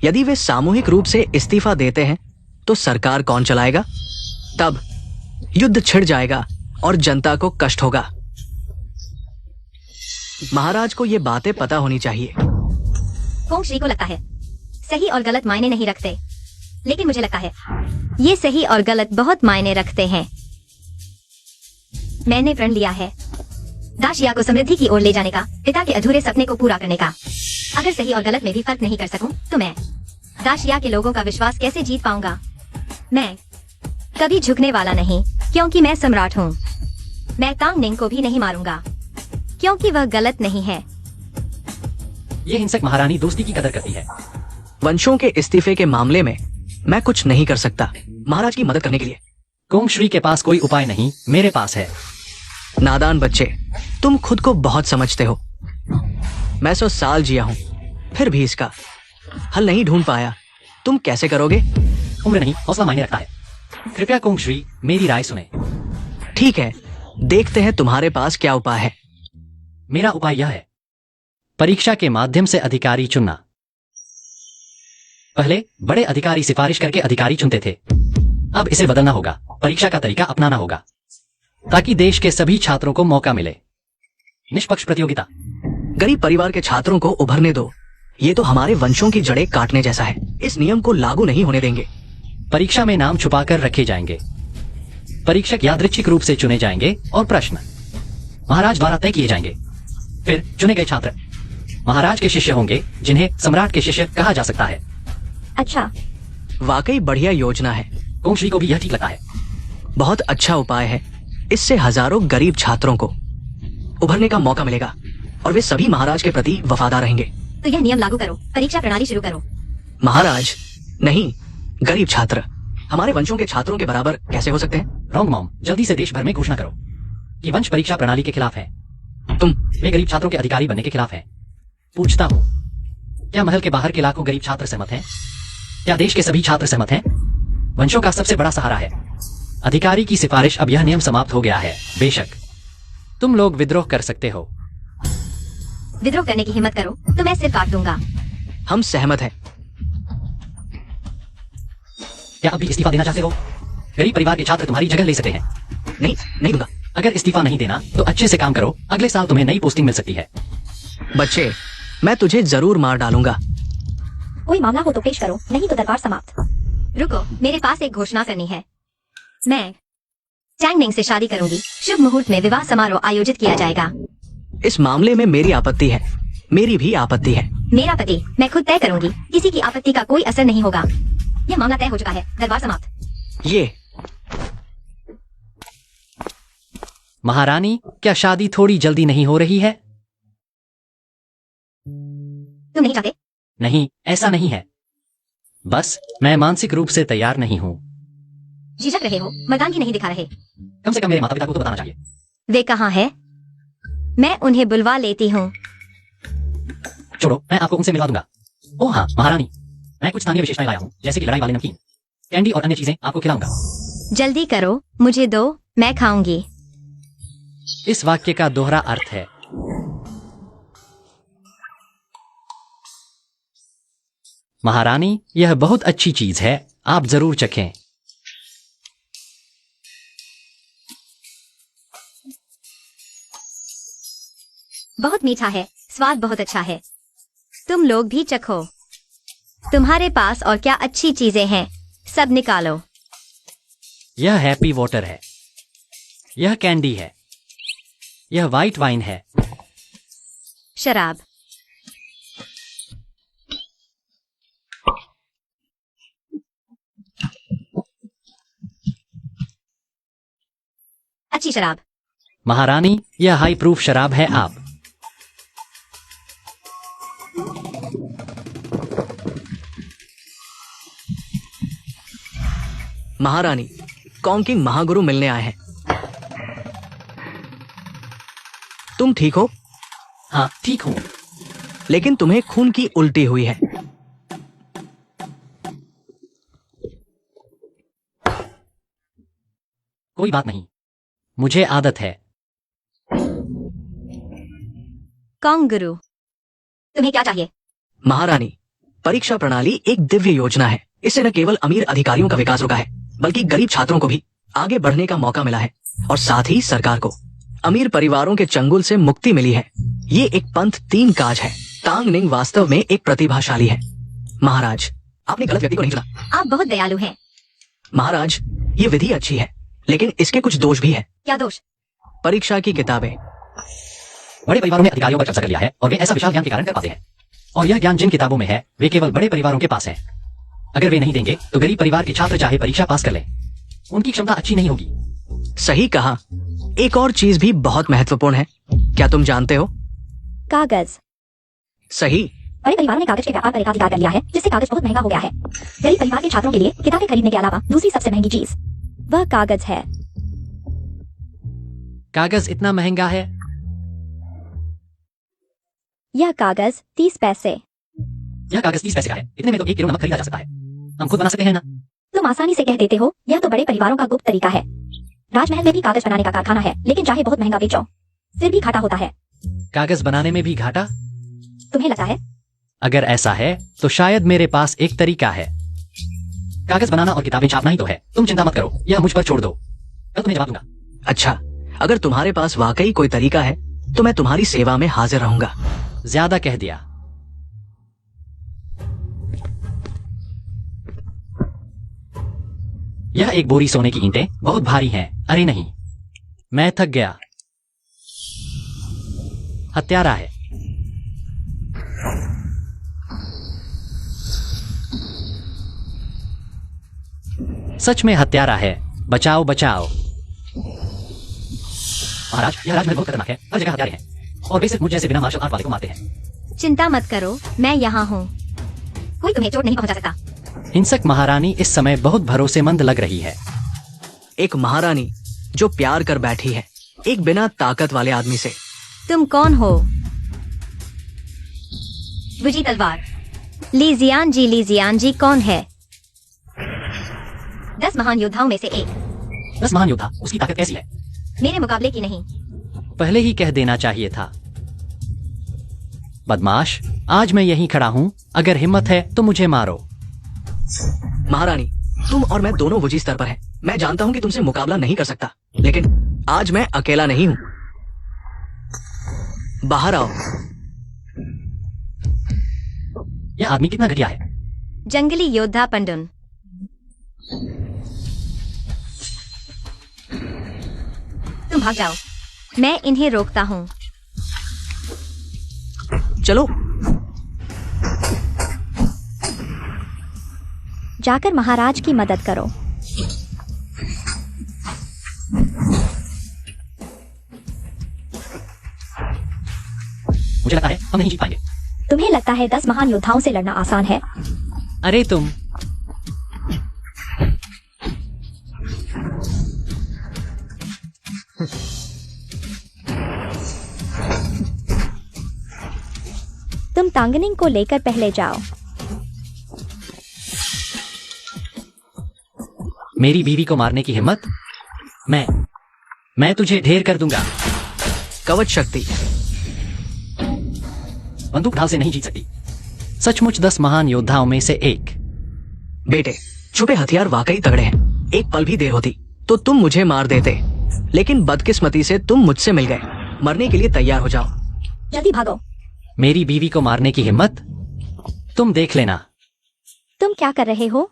यदि वे सामूहिक रूप से इस्तीफा देते हैं तो सरकार कौन चलाएगा? तब युद्ध छिड़ जाएगा और जनता को कष्ट होगा। महाराज को ये बातें पता होनी चाहिए। कोंग श्री को लगता है सही और गलत मायने नहीं रखते, लेकिन मुझे लगता है ये सही और गलत बहुत मायने रखते हैं। मैंने प्रण लिया है दाशिया को समृद्धि की ओर ले जाने का, पिता के अधूरे सपने को पूरा करने का। अगर सही और गलत में भी फर्क नहीं कर सकूं, तो मैं दाशिया के लोगों का विश्वास कैसे जीत पाऊंगा? मैं कभी झुकने वाला नहीं, क्योंकि मैं सम्राट हूँ। मैं तांग निंग को भी नहीं मारूंगा, क्योंकि वह गलत नहीं है। ये हिंसक महारानी दोस्ती की कदर करती है। वंशों के इस्तीफे के मामले में मैं कुछ नहीं कर सकता महाराज की मदद करने के लिए। कोंग श्री के पास कोई उपाय नहीं, मेरे पास है। नादान बच्चे, तुम खुद को बहुत समझते हो। मैं 100 साल जिया हूँ, फिर भी इसका हल नहीं ढूंढ पाया। तुम कैसे करोगे? उम्र नहीं, हौसला मायने रखता है। कृपया कोंग श्री मेरी राय सुने। ठीक है, देखते हैं तुम्हारे पास क्या उपाय है। मेरा उपाय यह है, परीक्षा के माध्यम से अधिकारी चुनना। पहले बड़े अधिकारी सिफारिश करके अधिकारी चुनते थे, अब इसे बदलना होगा। परीक्षा का तरीका अपनाना होगा ताकि देश के सभी छात्रों को मौका मिले। निष्पक्ष प्रतियोगिता। गरीब परिवार के छात्रों को उभरने दो। ये तो हमारे वंशों की जड़ें काटने जैसा है। इस नियम को लागू नहीं होने देंगे। परीक्षा में नाम छुपाकर रखे जाएंगे। परीक्षक यादृच्छिक रूप से चुने जाएंगे और प्रश्न महाराज द्वारा तय किए जाएंगे। फिर चुने गए छात्र महाराज के शिष्य होंगे, जिन्हें सम्राट के शिष्य कहा जा सकता है। अच्छा, वाकई बढ़िया योजना है। कोंग श्री को भी यह ठीक लगता है। बहुत अच्छा उपाय है। इससे हजारों गरीब छात्रों को उभरने का मौका मिलेगा और वे सभी महाराज के प्रति वफादार रहेंगे। तो यह नियम लागू करो, परीक्षा प्रणाली शुरू करो। महाराज नहीं, गरीब छात्र हमारे वंशों के छात्रों के बराबर कैसे हो सकते हैं? रॉन्ग मॉम, जल्दी से देश भर में घोषणा करो कि वंश परीक्षा प्रणाली के खिलाफ है। तुम वे गरीब छात्रों के अधिकारी बनने के खिलाफ है। पूछता हूँ, क्या महल के बाहर के लाखों गरीब छात्र सहमत हैं? क्या देश के सभी छात्र सहमत हैं? वंशों का सबसे बड़ा सहारा है अधिकारी की सिफारिश। अब यह नियम समाप्त हो गया है। बेशक तुम लोग विद्रोह कर सकते हो। विद्रोह करने की हिम्मत करो तो मैं सिर काट दूंगा। हम सहमत हैं। क्या अभी इस्तीफा देना चाहते हो? गरीब परिवार के छात्र तुम्हारी जगह ले सकते हैं। नहीं, नहीं दूंगा। अगर इस्तीफा नहीं देना तो अच्छे से काम करो, अगले साल तुम्हें नई पोस्टिंग मिल सकती है। बच्चे, मैं तुझे जरूर मार डालूंगा। कोई मामला हो तो पेश करो, नहीं तो दरबार समाप्त। रुको, मेरे पास एक घोषणा करनी है। मैं टैंग निंग से शादी करूंगी। शुभ मुहूर्त में विवाह समारोह आयोजित किया जाएगा। इस मामले में मेरी आपत्ति है। मेरी भी आपत्ति है। मेरा पति मैं खुद तय करूंगी, किसी की आपत्ति का कोई असर नहीं होगा। यह मामला तय हो चुका है, दरबार समाप्त। ये महारानी, क्या शादी थोड़ी जल्दी नहीं हो रही है? तुम नहीं चाहते? नहीं, ऐसा नहीं है। बस मैं मानसिक रूप से तैयार नहीं हूँ। झिझक रहे हो, मर्दानगी नहीं दिखा रहे। कम से कम मेरे माता पिता को तो बताना चाहिए। वे कहाँ हैं? मैं उन्हें बुलवा लेती हूँ। छोड़ो, मैं आपको उनसे मिलवा दूंगा। ओह हाँ महारानी, मैं कुछ स्थानीय विशेषताएं लाया हूँ, जैसे कि लड़ाई वाले नमकीन, कैंडी और अन्य चीजें आपको खिलाऊंगा। जल्दी करो, मुझे दो, मैं खाऊंगी। इस वाक्य का दोहरा अर्थ है महारानी, यह बहुत अच्छी चीज है, आप जरूर चखें। बहुत मीठा है, स्वाद बहुत अच्छा है। तुम लोग भी चखो। तुम्हारे पास और क्या अच्छी चीजें हैं, सब निकालो। यह हैप्पी वाटर है, यह कैंडी है, यह व्हाइट वाइन है। शराब। अच्छी शराब। महारानी, यह हाई प्रूफ शराब है। आप महारानी, कोंग किंग महागुरु मिलने आए हैं। तुम ठीक हो? हाँ, ठीक हूँ। लेकिन तुम्हें खून की उल्टी हुई है। कोई बात नहीं, मुझे आदत है। कोंग गुरु, तुम्हें क्या चाहिए? महारानी, परीक्षा प्रणाली एक दिव्य योजना है। इससे न केवल अमीर अधिकारियों का विकास रुका है, बल्कि गरीब छात्रों को भी आगे बढ़ने का मौका मिला है, और साथ ही सरकार को अमीर परिवारों के चंगुल से मुक्ति मिली है। ये एक पंथ 3 काज है। तांग निंग वास्तव में एक प्रतिभाशाली है। महाराज, आपने गलत व्यक्ति को नहीं चुना। आप बहुत दयालु हैं। महाराज, ये विधि अच्छी है, लेकिन इसके कुछ दोष भी है। क्या दोष? परीक्षा की किताबें। बड़े परिवारों ने अधिकारियों पर कब्जा कर लिया है और वे ऐसा विशाल ज्ञान के कारण कर पाते हैं। और यह ज्ञान जिन किताबों में है वे केवल बड़े परिवारों के पास है। अगर वे नहीं देंगे तो गरीब परिवार के छात्र चाहे परीक्षा पास कर लें, उनकी क्षमता अच्छी नहीं होगी। सही कहा। एक और चीज भी बहुत महत्वपूर्ण है। क्या तुम जानते हो? कागज। सही। बड़े परिवारों ने कागज के व्यापार पर एकाधिकार कर लिया है, जिससे कागज बहुत महंगा हो गया है। गरीब परिवार के छात्रों के लिए किताबें खरीदने के अलावा दूसरी सबसे महंगी चीज वह कागज है। कागज इतना महंगा है? यह कागज 30 पैसे। यह कागज 30 पैसे का है। इतने में तो 1 किलो नमक खरीदा जा सकता है। हम खुद बना सकते हैं ना? तुम आसानी से कह देते हो। यह तो बड़े परिवारों का गुप्त तरीका है। राजमहल में भी कागज बनाने का कारखाना है, लेकिन चाहे बहुत महंगा बेचो फिर भी घाटा होता है। कागज बनाने में भी घाटा? तुम्हें लगता है? अगर ऐसा है तो शायद मेरे पास एक तरीका है। कागज बनाना और किताबें छापना ही तो है। तुम चिंता मत करो, यह मुझ पर छोड़ दो, मैं तुम्हें जवाब दूंगा। अच्छा, अगर तुम्हारे पास वाकई कोई तरीका है तो मैं तुम्हारी सेवा में हाजिर रहूंगा। ज्यादा कह दिया। यह एक बोरी सोने की ईंटें बहुत भारी हैं। अरे नहीं, मैं थक गया। हत्यारा है। सच में हत्यारा है। बचाओ बचाओ। महाराज, यह राजमहल बहुत खतरनाक है। हर जगह हत्यारे हैं और वे सिर्फ मुझ जैसे बिना मार्शल आर्ट वाले को मारते हैं। चिंता मत करो, मैं यहाँ हूँ। कोई तुम्हें चोट नहीं पहुँचा सकता। हिंसक महारानी इस समय बहुत भरोसेमंद लग रही है। एक महारानी जो प्यार कर बैठी है एक बिना ताकत वाले आदमी से। तुम कौन हो? बुझी तलवार। लीजियान जी कौन है? 10 महान योद्धाओं में से एक। 10 महान योद्धा? उसकी ताकत कैसी है? मेरे मुकाबले की नहीं। पहले ही कह देना चाहिए था। बदमाश, आज मैं यहीं खड़ा हूँ। अगर हिम्मत है तो मुझे मारो। महारानी, तुम और मैं दोनों वुजी स्तर पर हैं। मैं जानता हूँ कि तुमसे मुकाबला नहीं कर सकता, लेकिन आज मैं अकेला नहीं हूँ। बाहर आओ। यह आदमी कितना घटिया है। जंगली योद्धा पंडुन। तुम भाग जाओ, मैं इन्हें रोकता हूँ। चलो। जाकर महाराज की मदद करो। मुझे लगता है हम नहीं जीत पाएंगे। तुम्हें लगता है 10 महान योद्धाओं से लड़ना आसान है? अरे तुम तांगनिंग को लेकर पहले जाओ। मेरी बीवी को मारने की हिम्मत? मैं तुझे ढेर कर दूंगा। कवच शक्ति। बंदूक ढाल से नहीं जीत सकती। सचमुच 10 महान योद्धाओं में से एक। बेटे, छुपे हथियार वाकई तगड़े हैं। एक पल भी देर होती तो तुम मुझे मार देते, लेकिन बदकिस्मती से तुम मुझसे मिल गए। मरने के लिए तैयार हो जाओ। जल्दी भागो। मेरी बीवी को मारने की हिम्मत? तुम देख लेना। तुम क्या कर रहे हो?